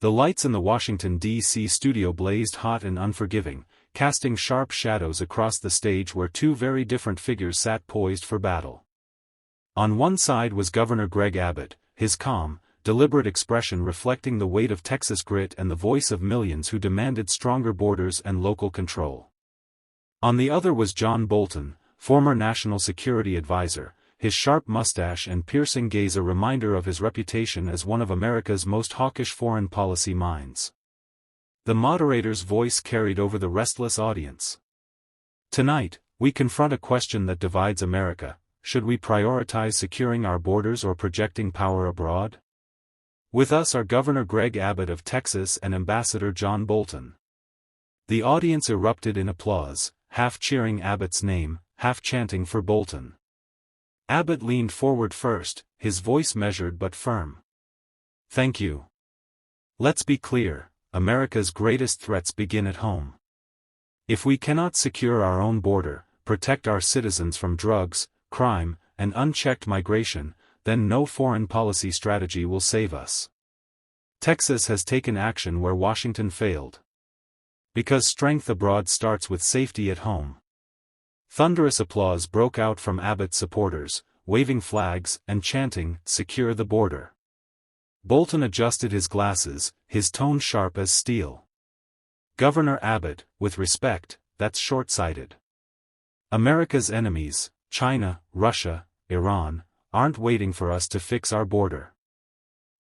The lights in the Washington, D.C. studio blazed hot and unforgiving, casting sharp shadows across the stage where two very different figures sat poised for battle. On one side was Governor Greg Abbott, his calm, deliberate expression reflecting the weight of Texas grit and the voice of millions who demanded stronger borders and local control. On the other was John Bolton, former National Security Advisor, his sharp mustache and piercing gaze a reminder of his reputation as one of America's most hawkish foreign policy minds. The moderator's voice carried over the restless audience. Tonight, we confront a question that divides America: should we prioritize securing our borders or projecting power abroad? With us are Governor Greg Abbott of Texas and Ambassador John Bolton. The audience erupted in applause, half cheering Abbott's name, half chanting for Bolton. Abbott leaned forward first, his voice measured but firm. Thank you. Let's be clear, America's greatest threats begin at home. If we cannot secure our own border, protect our citizens from drugs, crime, and unchecked migration, then no foreign policy strategy will save us. Texas has taken action where Washington failed. Because strength abroad starts with safety at home. Thunderous applause broke out from Abbott's supporters, waving flags and chanting, "Secure the border." Bolton adjusted his glasses, his tone sharp as steel. Governor Abbott, with respect, that's short-sighted. America's enemies, China, Russia, Iran, aren't waiting for us to fix our border.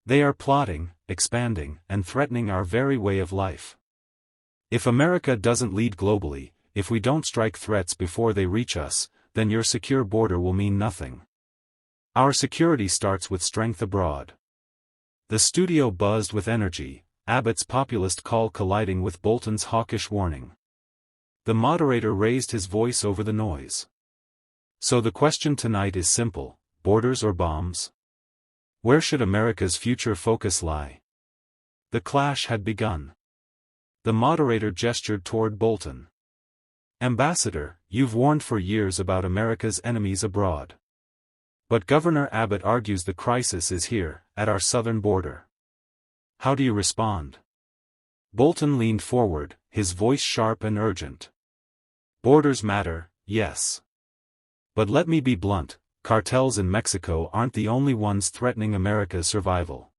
They are plotting, expanding, and threatening our very way of life. If America doesn't lead globally, if we don't strike threats before they reach us, then your secure border will mean nothing. Our security starts with strength abroad. The studio buzzed with energy, Abbott's populist call colliding with Bolton's hawkish warning. The moderator raised his voice over the noise. So the question tonight is simple: borders or bombs? Where should America's future focus lie? The clash had begun. The moderator gestured toward Bolton. Ambassador, you've warned for years about America's enemies abroad. But Governor Abbott argues the crisis is here, at our southern border. How do you respond? Bolton leaned forward, his voice sharp and urgent. Borders matter, yes. But let me be blunt, cartels in Mexico aren't the only ones threatening America's survival.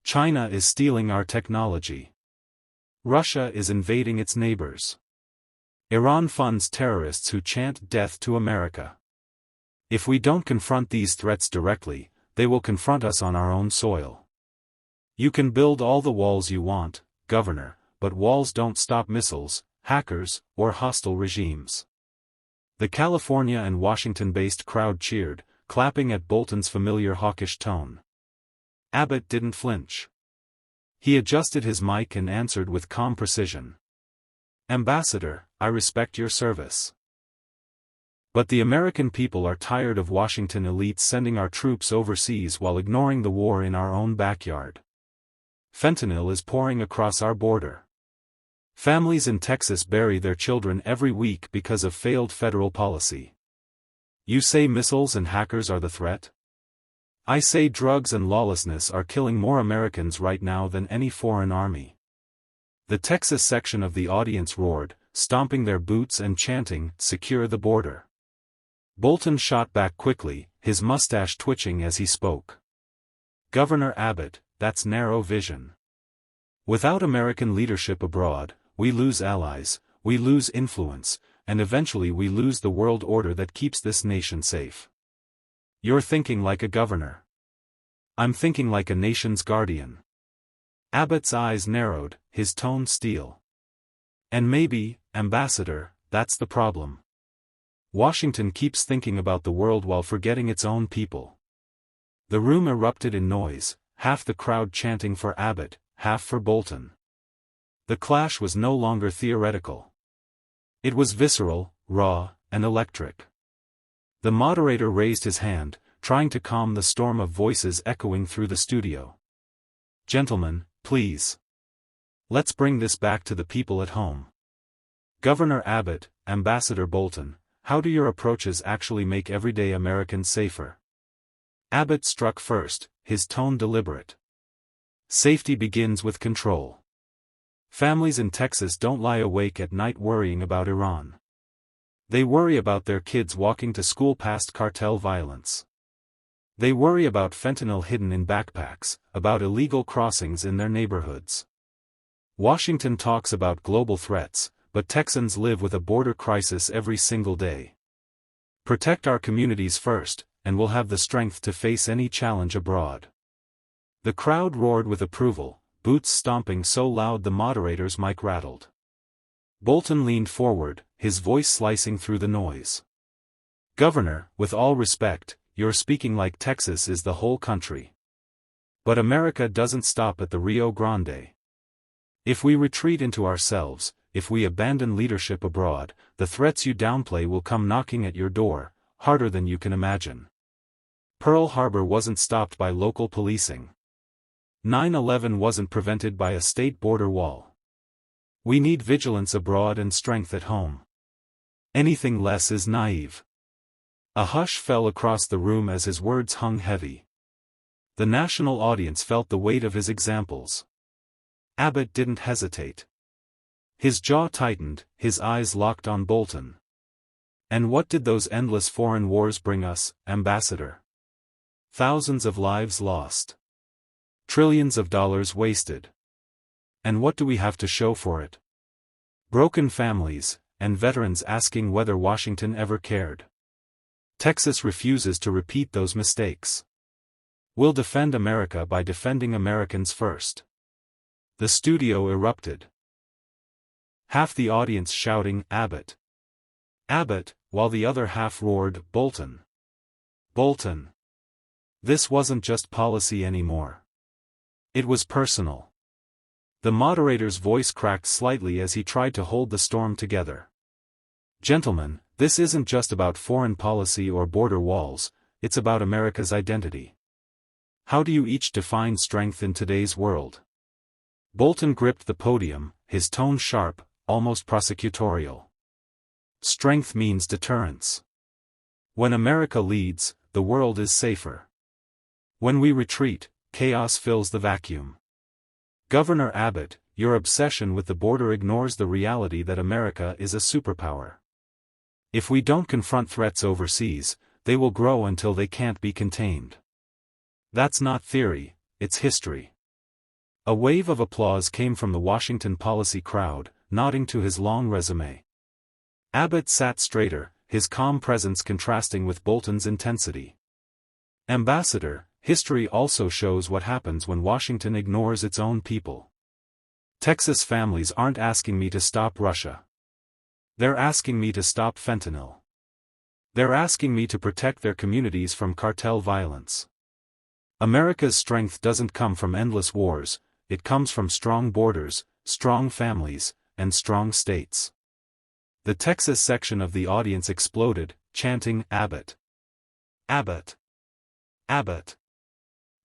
China is stealing our technology. Russia is invading its neighbors. Iran funds terrorists who chant death to America. If we don't confront these threats directly, they will confront us on our own soil. You can build all the walls you want, Governor, but walls don't stop missiles, hackers, or hostile regimes. The California and Washington-based crowd cheered, clapping at Bolton's familiar hawkish tone. Abbott didn't flinch. He adjusted his mic and answered with calm precision. Ambassador, I respect your service. But the American people are tired of Washington elites sending our troops overseas while ignoring the war in our own backyard. Fentanyl is pouring across our border. Families in Texas bury their children every week because of failed federal policy. You say missiles and hackers are the threat? I say drugs and lawlessness are killing more Americans right now than any foreign army. The Texas section of the audience roared, stomping their boots and chanting, "Secure the border." Bolton shot back quickly, his mustache twitching as he spoke. Governor Abbott, that's narrow vision. Without American leadership abroad, we lose allies, we lose influence, and eventually we lose the world order that keeps this nation safe. You're thinking like a governor. I'm thinking like a nation's guardian. Abbott's eyes narrowed, his tone steel. And maybe, Ambassador, that's the problem. Washington keeps thinking about the world while forgetting its own people. The room erupted in noise, half the crowd chanting for Abbott, half for Bolton. The clash was no longer theoretical. It was visceral, raw, and electric. The moderator raised his hand, trying to calm the storm of voices echoing through the studio. Gentlemen, please. Let's bring this back to the people at home. Governor Abbott, Ambassador Bolton, how do your approaches actually make everyday Americans safer? Abbott struck first, his tone deliberate. Safety begins with control. Families in Texas don't lie awake at night worrying about Iran. They worry about their kids walking to school past cartel violence. They worry about fentanyl hidden in backpacks, about illegal crossings in their neighborhoods. Washington talks about global threats, but Texans live with a border crisis every single day. Protect our communities first, and we'll have the strength to face any challenge abroad. The crowd roared with approval, boots stomping so loud the moderator's mic rattled. Bolton leaned forward, his voice slicing through the noise. Governor, with all respect, you're speaking like Texas is the whole country. But America doesn't stop at the Rio Grande. If we retreat into ourselves, if we abandon leadership abroad, the threats you downplay will come knocking at your door, harder than you can imagine. Pearl Harbor wasn't stopped by local policing. 9/11 wasn't prevented by a state border wall. We need vigilance abroad and strength at home. Anything less is naive. A hush fell across the room as his words hung heavy. The national audience felt the weight of his examples. Abbott didn't hesitate. His jaw tightened, his eyes locked on Bolton. And what did those endless foreign wars bring us, Ambassador? Thousands of lives lost. Trillions of dollars wasted. And what do we have to show for it? Broken families, and veterans asking whether Washington ever cared. Texas refuses to repeat those mistakes. We'll defend America by defending Americans first. The studio erupted. Half the audience shouting, Abbott! Abbott, while the other half roared, Bolton! Bolton! This wasn't just policy anymore. It was personal. The moderator's voice cracked slightly as he tried to hold the storm together. Gentlemen, this isn't just about foreign policy or border walls, it's about America's identity. How do you each define strength in today's world? Bolton gripped the podium, his tone sharp, almost prosecutorial. Strength means deterrence. When America leads, the world is safer. When we retreat, chaos fills the vacuum. Governor Abbott, your obsession with the border ignores the reality that America is a superpower. If we don't confront threats overseas, they will grow until they can't be contained. That's not theory, it's history. A wave of applause came from the Washington policy crowd, nodding to his long resume. Abbott sat straighter, his calm presence contrasting with Bolton's intensity. Ambassador, history also shows what happens when Washington ignores its own people. Texas families aren't asking me to stop Russia. They're asking me to stop fentanyl. They're asking me to protect their communities from cartel violence. America's strength doesn't come from endless wars, it comes from strong borders, strong families, and strong states. The Texas section of the audience exploded, chanting, Abbott! Abbott! Abbott!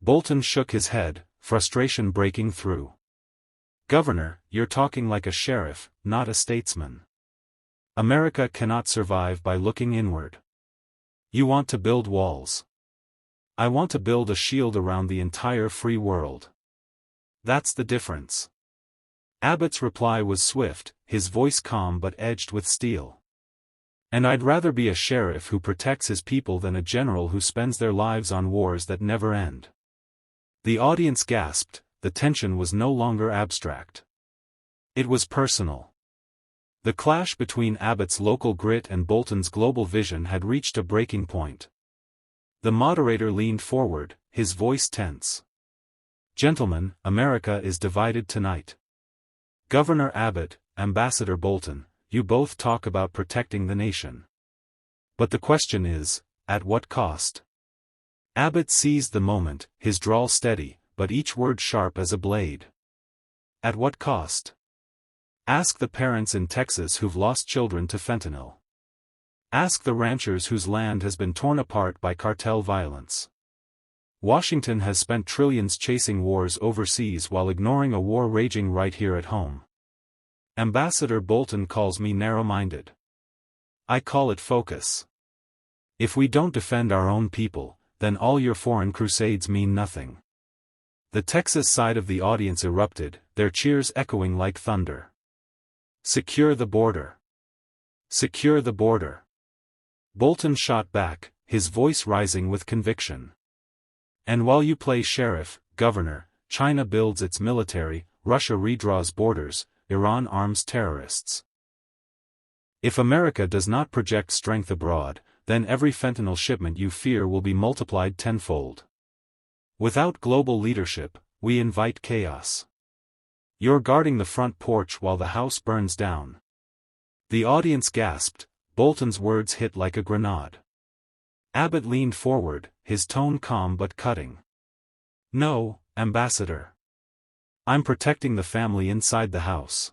Bolton shook his head, frustration breaking through. Governor, you're talking like a sheriff, not a statesman. America cannot survive by looking inward. You want to build walls. I want to build a shield around the entire free world. That's the difference. Abbott's reply was swift, his voice calm but edged with steel. And I'd rather be a sheriff who protects his people than a general who spends their lives on wars that never end. The audience gasped, the tension was no longer abstract. It was personal. The clash between Abbott's local grit and Bolton's global vision had reached a breaking point. The moderator leaned forward, his voice tense. Gentlemen, America is divided tonight. Governor Abbott, Ambassador Bolton, you both talk about protecting the nation. But the question is, at what cost? Abbott seized the moment, his drawl steady, but each word sharp as a blade. At what cost? Ask the parents in Texas who've lost children to fentanyl. Ask the ranchers whose land has been torn apart by cartel violence. Washington has spent trillions chasing wars overseas while ignoring a war raging right here at home. Ambassador Bolton calls me narrow-minded. I call it focus. If we don't defend our own people, then all your foreign crusades mean nothing. The Texas side of the audience erupted, their cheers echoing like thunder. "Secure the border! Secure the border!" Bolton shot back, his voice rising with conviction. "And while you play sheriff, governor, China builds its military, Russia redraws borders, Iran arms terrorists. If America does not project strength abroad, then every fentanyl shipment you fear will be multiplied tenfold. Without global leadership, we invite chaos. You're guarding the front porch while the house burns down." The audience gasped. Bolton's words hit like a grenade. Abbott leaned forward, his tone calm but cutting. "No, Ambassador. I'm protecting the family inside the house.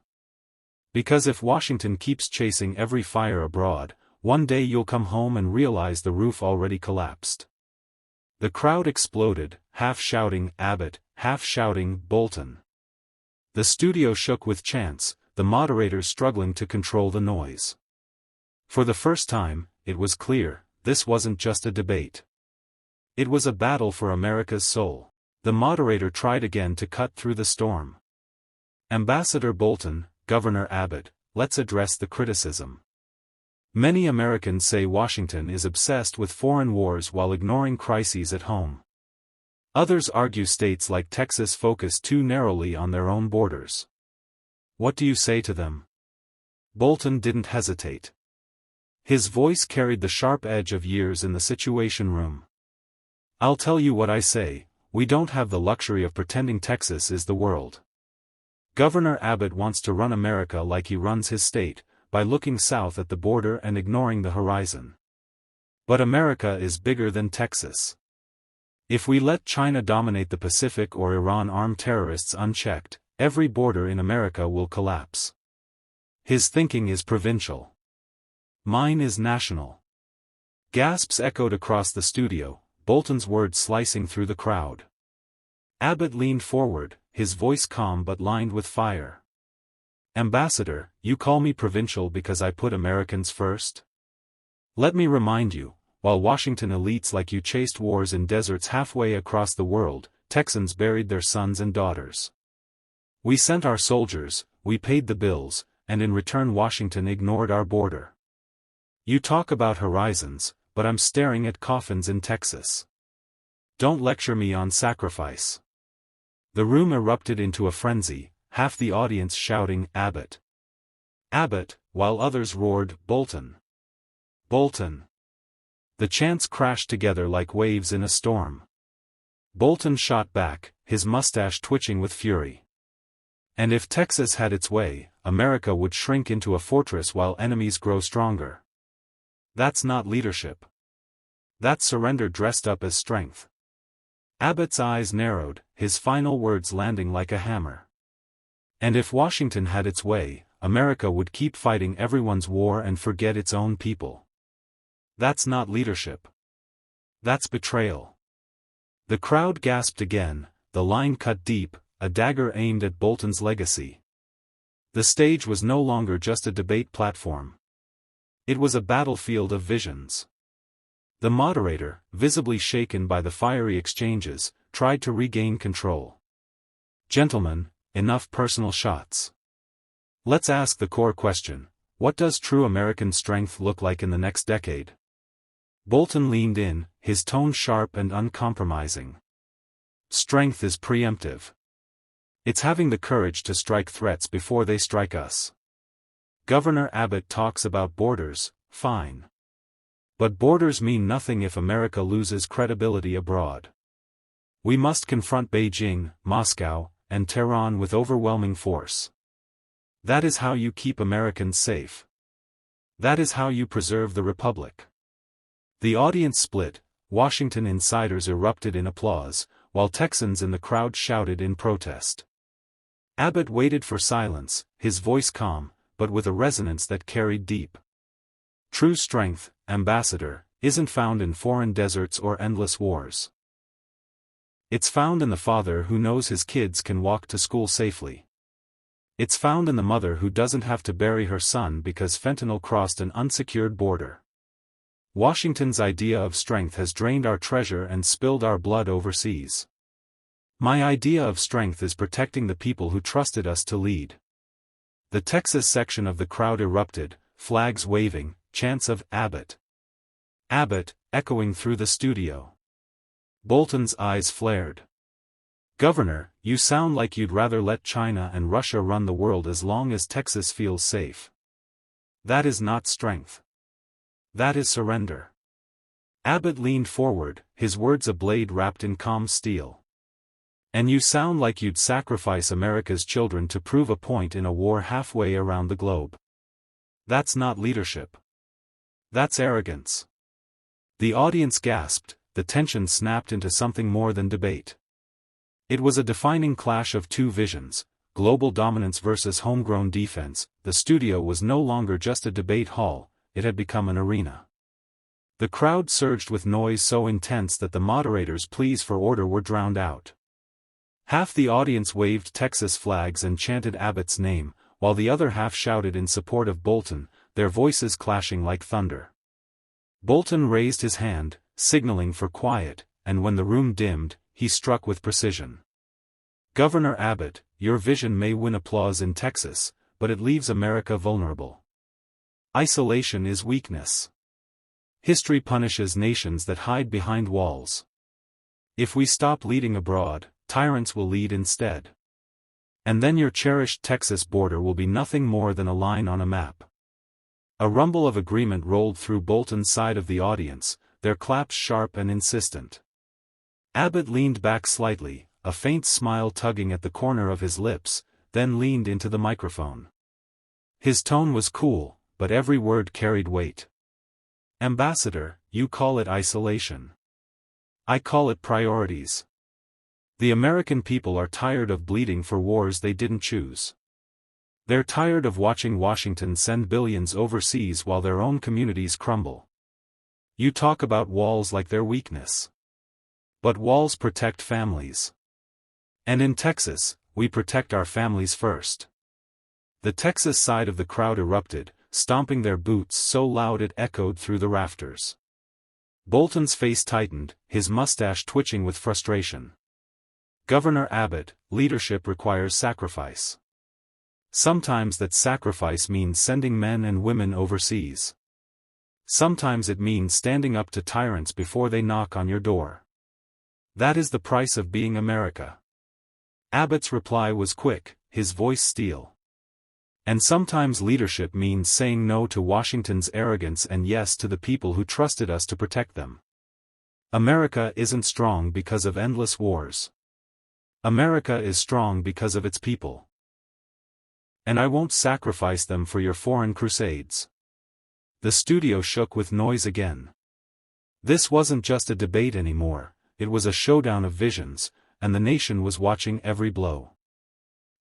Because if Washington keeps chasing every fire abroad, one day you'll come home and realize the roof already collapsed." The crowd exploded, half shouting Abbott, half shouting Bolton. The studio shook with chants, the moderators struggling to control the noise. For the first time, it was clear, this wasn't just a debate. It was a battle for America's soul. The moderator tried again to cut through the storm. "Ambassador Bolton, Governor Abbott, let's address the criticism. Many Americans say Washington is obsessed with foreign wars while ignoring crises at home. Others argue states like Texas focus too narrowly on their own borders. What do you say to them?" Bolton didn't hesitate. His voice carried the sharp edge of years in the Situation Room. "I'll tell you what I say, we don't have the luxury of pretending Texas is the world. Governor Abbott wants to run America like he runs his state, by looking south at the border and ignoring the horizon. But America is bigger than Texas. If we let China dominate the Pacific or Iran arm terrorists unchecked, every border in America will collapse. His thinking is provincial. Mine is national." Gasps echoed across the studio, Bolton's words slicing through the crowd. Abbott leaned forward, his voice calm but lined with fire. "Ambassador, you call me provincial because I put Americans first? Let me remind you, while Washington elites like you chased wars in deserts halfway across the world, Texans buried their sons and daughters. We sent our soldiers, we paid the bills, and in return Washington ignored our border. You talk about horizons, but I'm staring at coffins in Texas. Don't lecture me on sacrifice." The room erupted into a frenzy, half the audience shouting Abbott. Abbott, while others roared Bolton. Bolton. The chants crashed together like waves in a storm. Bolton shot back, his mustache twitching with fury. "And if Texas had its way, America would shrink into a fortress while enemies grow stronger. That's not leadership. That's surrender dressed up as strength." Abbott's eyes narrowed, his final words landing like a hammer. "And if Washington had its way, America would keep fighting everyone's war and forget its own people. That's not leadership. That's betrayal." The crowd gasped again, the line cut deep, a dagger aimed at Bolton's legacy. The stage was no longer just a debate platform. It was a battlefield of visions. The moderator, visibly shaken by the fiery exchanges, tried to regain control. "Gentlemen, enough personal shots. Let's ask the core question, what does true American strength look like in the next decade?" Bolton leaned in, his tone sharp and uncompromising. "Strength is preemptive. It's having the courage to strike threats before they strike us. Governor Abbott talks about borders, fine. But borders mean nothing if America loses credibility abroad. We must confront Beijing, Moscow, and Tehran with overwhelming force. That is how you keep Americans safe. That is how you preserve the Republic." The audience split, Washington insiders erupted in applause, while Texans in the crowd shouted in protest. Abbott waited for silence, his voice calm, but with a resonance that carried deep. "True strength, Ambassador, isn't found in foreign deserts or endless wars. It's found in the father who knows his kids can walk to school safely. It's found in the mother who doesn't have to bury her son because fentanyl crossed an unsecured border. Washington's idea of strength has drained our treasure and spilled our blood overseas. My idea of strength is protecting the people who trusted us to lead. The Texas section of the crowd erupted, flags waving, chants of Abbott. Abbott, echoing through the studio. Bolton's eyes flared. Governor, you sound like you'd rather let China and Russia run the world as long as Texas feels safe. That is not strength. That is surrender. Abbott leaned forward, his words a blade wrapped in calm steel. And you sound like you'd sacrifice America's children to prove a point in a war halfway around the globe. That's not leadership. That's arrogance. The audience gasped, the tension snapped into something more than debate. It was a defining clash of two visions, global dominance versus homegrown defense. The studio was no longer just a debate hall, it had become an arena. The crowd surged with noise so intense that the moderator's pleas for order were drowned out. Half the audience waved Texas flags and chanted Abbott's name, while the other half shouted in support of Bolton, their voices clashing like thunder. Bolton raised his hand, signaling for quiet, and when the room dimmed, he struck with precision. Governor Abbott, your vision may win applause in Texas, but it leaves America vulnerable. Isolation is weakness. History punishes nations that hide behind walls. If we stop leading abroad, tyrants will lead instead. And then your cherished Texas border will be nothing more than a line on a map. A rumble of agreement rolled through Bolton's side of the audience, their claps sharp and insistent. Abbott leaned back slightly, a faint smile tugging at the corner of his lips, then leaned into the microphone. His tone was cool, but every word carried weight. Ambassador, you call it isolation. I call it priorities. The American people are tired of bleeding for wars they didn't choose. They're tired of watching Washington send billions overseas while their own communities crumble. You talk about walls like their weakness. But walls protect families. And in Texas, we protect our families first. The Texas side of the crowd erupted, stomping their boots so loud it echoed through the rafters. Bolton's face tightened, his mustache twitching with frustration. Governor Abbott, leadership requires sacrifice. Sometimes that sacrifice means sending men and women overseas. Sometimes it means standing up to tyrants before they knock on your door. That is the price of being America. Abbott's reply was quick, his voice steel. And sometimes leadership means saying no to Washington's arrogance and yes to the people who trusted us to protect them. America isn't strong because of endless wars. America is strong because of its people. And I won't sacrifice them for your foreign crusades. The studio shook with noise again. This wasn't just a debate anymore, it was a showdown of visions, and the nation was watching every blow.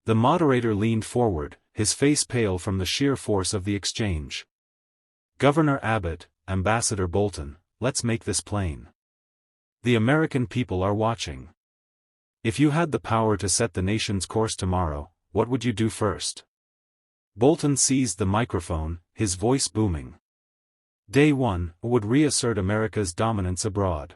The moderator leaned forward, his face pale from the sheer force of the exchange. Governor Abbott, Ambassador Bolton, let's make this plain. The American people are watching. If you had the power to set the nation's course tomorrow, what would you do first? Bolton seized the microphone, his voice booming. Day one, would reassert America's dominance abroad.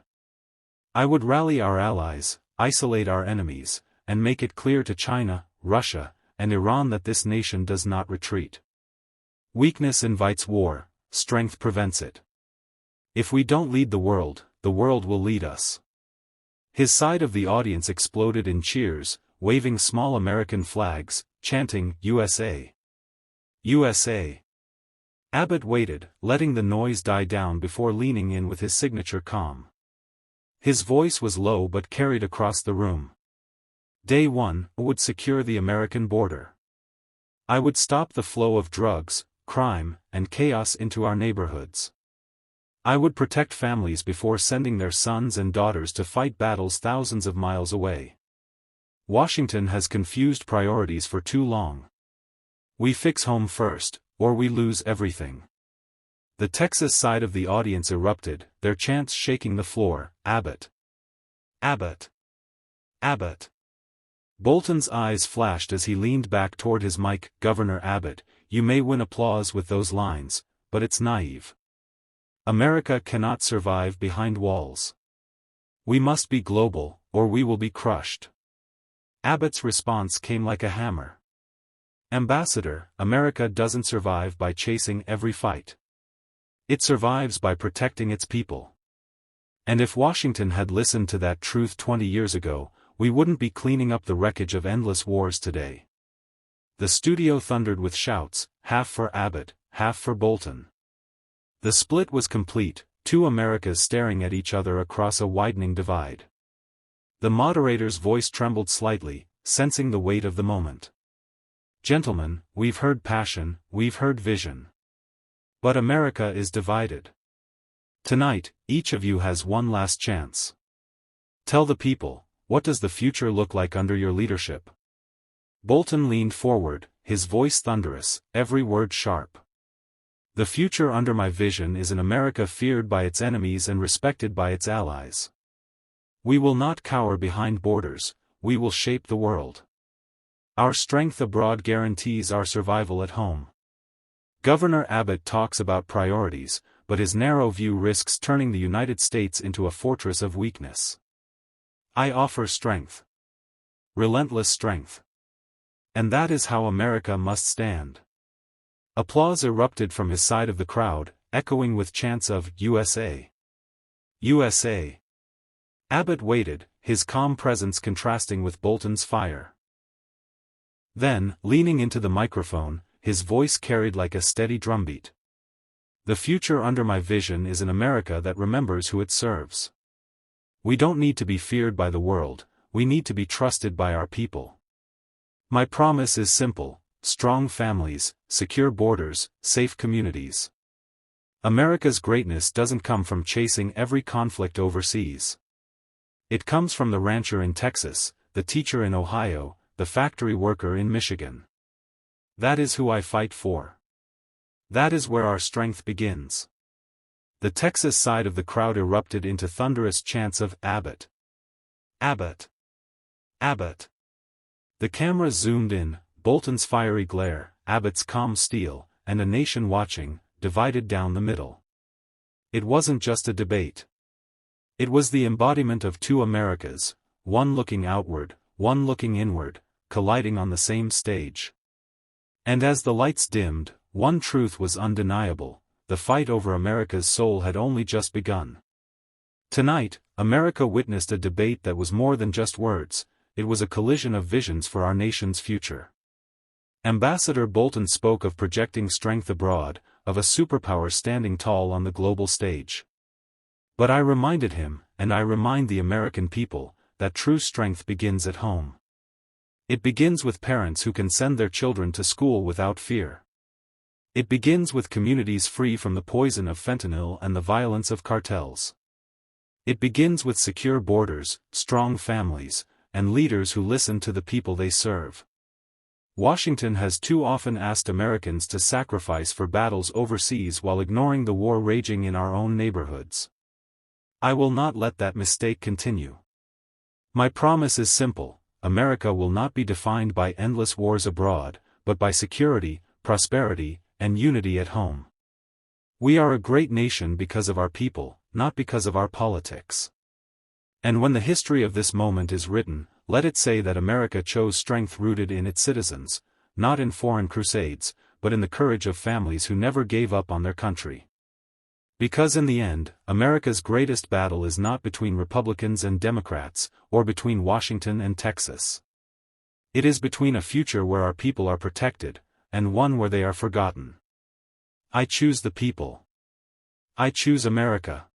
I would rally our allies, isolate our enemies, and make it clear to China, Russia, and Iran that this nation does not retreat. Weakness invites war, strength prevents it. If we don't lead the world will lead us. His side of the audience exploded in cheers, waving small American flags, chanting, USA! USA! Abbott waited, letting the noise die down before leaning in with his signature calm. His voice was low but carried across the room. Day one, would secure the American border. I would stop the flow of drugs, crime, and chaos into our neighborhoods. I would protect families before sending their sons and daughters to fight battles thousands of miles away. Washington has confused priorities for too long. We fix home first, or we lose everything. The Texas side of the audience erupted, their chants shaking the floor, Abbott! Abbott! Abbott! Bolton's eyes flashed as he leaned back toward his mic. Governor Abbott, you may win applause with those lines, but it's naive. America cannot survive behind walls. We must be global, or we will be crushed. Abbott's response came like a hammer. Ambassador, America doesn't survive by chasing every fight. It survives by protecting its people. And if Washington had listened to that truth 20 years ago, we wouldn't be cleaning up the wreckage of endless wars today. The studio thundered with shouts, half for Abbott, half for Bolton. The split was complete, two Americas staring at each other across a widening divide. The moderator's voice trembled slightly, sensing the weight of the moment. Gentlemen, we've heard passion, we've heard vision. But America is divided. Tonight, each of you has one last chance. Tell the people, what does the future look like under your leadership? Bolton leaned forward, his voice thunderous, every word sharp. The future under my vision is an America feared by its enemies and respected by its allies. We will not cower behind borders, we will shape the world. Our strength abroad guarantees our survival at home. Governor Abbott talks about priorities, but his narrow view risks turning the United States into a fortress of weakness. I offer strength. Relentless strength. And that is how America must stand. Applause erupted from his side of the crowd, echoing with chants of USA. USA. Abbott waited, his calm presence contrasting with Bolton's fire. Then, leaning into the microphone, his voice carried like a steady drumbeat. The future under my vision is an America that remembers who it serves. We don't need to be feared by the world, we need to be trusted by our people. My promise is simple: strong families, secure borders, safe communities. America's greatness doesn't come from chasing every conflict overseas. It comes from the rancher in Texas, the teacher in Ohio, the factory worker in Michigan. That is who I fight for. That is where our strength begins. The Texas side of the crowd erupted into thunderous chants of Abbott. Abbott. Abbott. The camera zoomed in, Bolton's fiery glare, Abbott's calm steel, and a nation watching, divided down the middle. It wasn't just a debate. It was the embodiment of two Americas, one looking outward, one looking inward, colliding on the same stage. And as the lights dimmed, one truth was undeniable: the fight over America's soul had only just begun. Tonight, America witnessed a debate that was more than just words, it was a collision of visions for our nation's future. Ambassador Bolton spoke of projecting strength abroad, of a superpower standing tall on the global stage. But I reminded him, and I remind the American people, that true strength begins at home. It begins with parents who can send their children to school without fear. It begins with communities free from the poison of fentanyl and the violence of cartels. It begins with secure borders, strong families, and leaders who listen to the people they serve. Washington has too often asked Americans to sacrifice for battles overseas while ignoring the war raging in our own neighborhoods. I will not let that mistake continue. My promise is simple: America will not be defined by endless wars abroad, but by security, prosperity, and unity at home. We are a great nation because of our people, not because of our politics. And when the history of this moment is written, let it say that America chose strength rooted in its citizens, not in foreign crusades, but in the courage of families who never gave up on their country. Because in the end, America's greatest battle is not between Republicans and Democrats, or between Washington and Texas. It is between a future where our people are protected, and one where they are forgotten. I choose the people. I choose America.